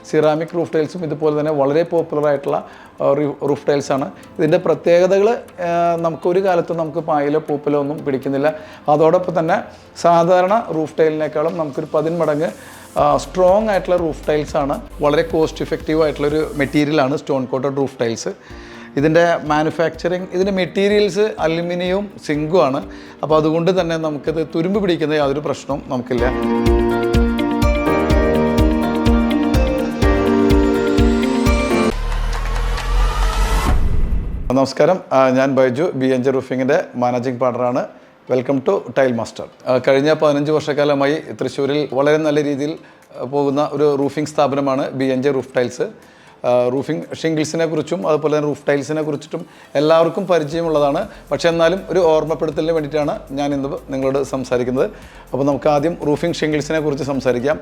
Ceramic roof ടൈൽസും ഇതുപോലെ തന്നെ വളരെ പോപ്പുലറായിട്ടുള്ള റൂഫ് ടൈൽസാണ്. ഇതിൻ്റെ പ്രത്യേകതകൾ നമുക്കൊരു കാലത്തും നമുക്ക് പായലോ പൂപ്പലോ ഒന്നും പിടിക്കുന്നില്ല. അതോടൊപ്പം തന്നെ സാധാരണ റൂഫ് ടൈലിനേക്കാളും നമുക്കൊരു 10 മടങ്ങ് സ്ട്രോങ് ആയിട്ടുള്ള റൂഫ് ടൈൽസാണ്. വളരെ കോസ്റ്റ് ഇഫക്റ്റീവ് ആയിട്ടുള്ളൊരു മെറ്റീരിയലാണ് സ്റ്റോൺ കോട്ടഡ് റൂഫ് ടൈൽസ്. ഇതിൻ്റെ മാനുഫാക്ചറിങ്, ഇതിൻ്റെ മെറ്റീരിയൽസ് അലുമിനിയവും സിങ്കും ആണ്. അപ്പോൾ അതുകൊണ്ട് തന്നെ നമുക്കിത് തുരുമ്പ് പിടിക്കുന്ന യാതൊരു പ്രശ്നവും നമുക്കില്ല. നമസ്കാരം, ഞാൻ ബൈജു, BNJ റൂഫിങ്ങിൻ്റെ മാനേജിംഗ് പാർട്ണറാണ്. Welcome to Tile Master. കഴിഞ്ഞ 15 വർഷക്കാലമായി തൃശ്ശൂരിൽ വളരെ നല്ല രീതിയിൽ പോകുന്ന ഒരു റൂഫിംഗ് സ്ഥാപനമാണ് BNJ റൂഫ് ടൈൽസ്. റൂഫിംഗ് ഷിംഗിൾസിനെ കുറിച്ചും അതുപോലെ തന്നെ റൂഫ് ടൈൽസിനെ കുറിച്ചിട്ടും എല്ലാവർക്കും പരിചയമുള്ളതാണ്. പക്ഷേ എന്നാലും ഒരു ഓർമ്മപ്പെടുത്തലിന് വേണ്ടിയിട്ടാണ് ഞാൻ ഇന്ന് നിങ്ങളോട് സംസാരിക്കുന്നത്. അപ്പോൾ നമുക്ക് ആദ്യം റൂഫിംഗ് ഷിംഗിൾസിനെ കുറിച്ച് സംസാരിക്കാം.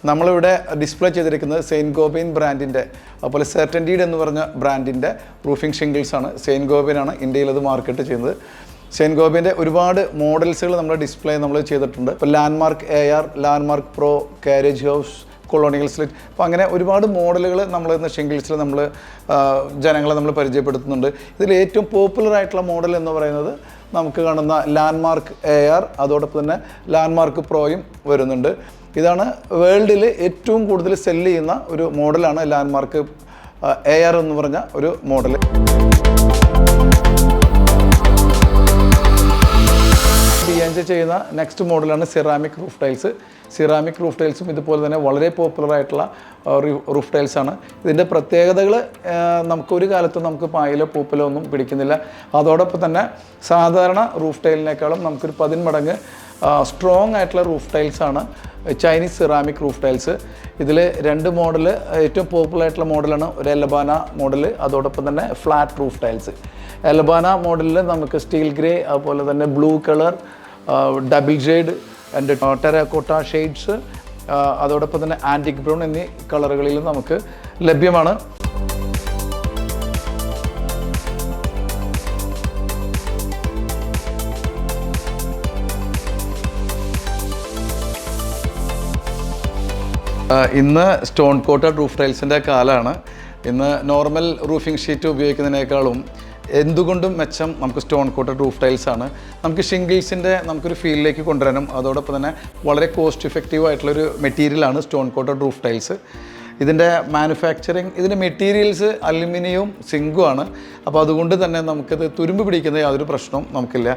നമ്മളിവിടെ ഡിസ്പ്ലേ ചെയ്തിരിക്കുന്നത് സെയിൻറ്റ് ഗോബൈൻ ബ്രാൻഡിൻ്റെ, അതുപോലെ സെർട്ടൻറ്റീഡ് എന്ന് പറഞ്ഞ ബ്രാൻഡിൻ്റെ റൂഫിംഗ് ഷിംഗിൾസാണ്. സെയിൻറ്റ് ഗോബൈനാണ് ഇന്ത്യയിൽ അത് മാർക്കറ്റ് ചെയ്യുന്നത്. സെയിൻറ്റ് ഗോബൈൻ്റെ ഒരുപാട് മോഡൽസുകൾ നമ്മൾ ഡിസ്പ്ലേ ചെയ്തിട്ടുണ്ട്. ഇപ്പോൾ landmark AR, landmark pro, carriage house, colonial slit, അപ്പോൾ അങ്ങനെ ഒരുപാട് മോഡലുകൾ നമ്മൾ ഇന്ന് ഷിംഗിൾസിൽ ജനങ്ങളെ നമ്മൾ പരിചയപ്പെടുത്തുന്നുണ്ട്. ഇതിൽ ഏറ്റവും പോപ്പുലർ ആയിട്ടുള്ള മോഡൽ എന്ന് പറയുന്നത് നമുക്ക് കാണുന്ന ലാൻഡ്മാർക്ക് AR, അതോടൊപ്പം തന്നെ ലാൻഡ്മാർക്ക് പ്രോയും വരുന്നുണ്ട്. ഇതാണ് വേൾഡിൽ ഏറ്റവും കൂടുതൽ സെല്ല് ചെയ്യുന്ന ഒരു മോഡലാണ് ലാൻഡ്മാർക്ക് AR എന്ന് പറഞ്ഞ ഒരു മോഡൽ. BNJ ചെയ്യുന്ന നെക്സ്റ്റ് മോഡലാണ് ceramic roof tiles. Ceramic roof ടൈൽസും ഇതുപോലെ തന്നെ വളരെ പോപ്പുലറായിട്ടുള്ള റൂഫ് ടൈൽസാണ്. ഇതിൻ്റെ പ്രത്യേകതകൾ നമുക്കൊരു കാലത്തും നമുക്ക് പായലോ പൂപ്പലോ ഒന്നും പിടിക്കുന്നില്ല. അതോടൊപ്പം തന്നെ സാധാരണ റൂഫ് ടൈലിനേക്കാളും നമുക്കൊരു 10 മടങ്ങ് സ്ട്രോങ് ആയിട്ടുള്ള റൂഫ് ടൈൽസാണ് ചൈനീസ് സിറാമിക് റൂഫ് ടൈൽസ്. ഇതിൽ 2 മോഡൽ, ഏറ്റവും പോപ്പുലർ ആയിട്ടുള്ള മോഡലാണ് ഒരു എലബാന മോഡൽ, അതോടൊപ്പം തന്നെ ഫ്ലാറ്റ് റൂഫ് ടൈൽസ്. എലബാന മോഡലിൽ നമുക്ക് സ്റ്റീൽ ഗ്രേ, അതുപോലെ തന്നെ blue colour, double shade and terracotta shades, അതോടൊപ്പം തന്നെ ആൻറ്റിക് ബ്രൗൺ എന്നീ കളറുകളിൽ നമുക്ക് ലഭ്യമാണ്. ഇന്ന് സ്റ്റോൺ കോട്ടഡ് റൂഫ് ടൈൽസിൻ്റെ കാലമാണ്. ഇന്ന് നോർമൽ റൂഫിംഗ് ഷീറ്റ് ഉപയോഗിക്കുന്നതിനേക്കാളും എന്തുകൊണ്ടും മെച്ചം നമുക്ക് സ്റ്റോൺ കോട്ടഡ് റൂഫ് ടൈൽസാണ്. നമുക്ക് ഷിംഗിൾസിൻ്റെ നമുക്കൊരു ഫീലിലേക്ക് കൊണ്ടുവരാനും അതോടൊപ്പം തന്നെ വളരെ കോസ്റ്റ് ഇഫക്റ്റീവ് ആയിട്ടുള്ളൊരു മെറ്റീരിയലാണ് സ്റ്റോൺ കോട്ടഡ് റൂഫ് ടൈൽസ്. ഇതിൻ്റെ മാനുഫാക്ചറിങ്, ഇതിൻ്റെ മെറ്റീരിയൽസ് അലുമിനിയവും സിങ്കും ആണ്. അപ്പോൾ അതുകൊണ്ട് തന്നെ നമുക്കിത് തുരുമ്പ് പിടിക്കുന്ന യാതൊരു പ്രശ്നവും നമുക്കില്ല.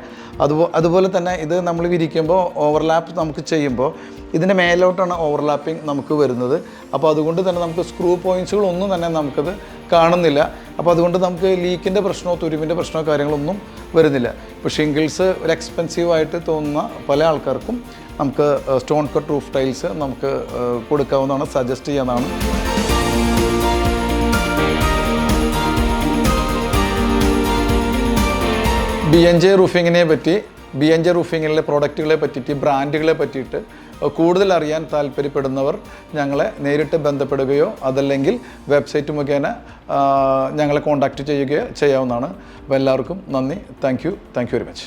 അതുപോലെ തന്നെ ഇത് നമ്മൾ വിരിക്കുമ്പോൾ ഓവർലാപ്പ് നമുക്ക് ചെയ്യുമ്പോൾ ഇതിൻ്റെ മേലോട്ടാണ് ഓവർലാപ്പിംഗ് നമുക്ക് വരുന്നത്. അപ്പോൾ അതുകൊണ്ട് തന്നെ നമുക്ക് സ്ക്രൂ പോയിൻറ്റ്സുകളൊന്നും തന്നെ നമുക്കത് കാണുന്നില്ല. അപ്പോൾ അതുകൊണ്ട് നമുക്ക് ലീക്കിൻ്റെ പ്രശ്നമോ തുരുമ്പിൻ്റെ പ്രശ്നമോ കാര്യങ്ങളൊന്നും വരുന്നില്ല. ഇപ്പോൾ ഷിംഗിൾസ് ഒരു എക്സ്പെൻസീവായിട്ട് തോന്നുന്ന പല ആൾക്കാർക്കും നമുക്ക് സ്റ്റോൺ കട്ട് റൂഫ് ടൈൽസ് നമുക്ക് കൊടുക്കാവുന്നതാണ്, സജസ്റ്റ് ചെയ്യാവുന്നതാണ്. BNJ റൂഫിങ്ങിനെ പറ്റി, BNJ റൂഫിങ്ങിലെ പ്രോഡക്റ്റുകളെ പറ്റിയിട്ട്, ബ്രാൻഡുകളെ പറ്റിയിട്ട് കൂടുതൽ അറിയാൻ താല്പര്യപ്പെടുന്നവർ ഞങ്ങളെ നേരിട്ട് ബന്ധപ്പെടുകയോ അതല്ലെങ്കിൽ വെബ്സൈറ്റ് മുഖേന ഞങ്ങളെ കോൺടാക്റ്റ് ചെയ്യുകയോ ചെയ്യാവുന്നതാണ്. അപ്പോൾ എല്ലാവർക്കും നന്ദി. Thank you very much.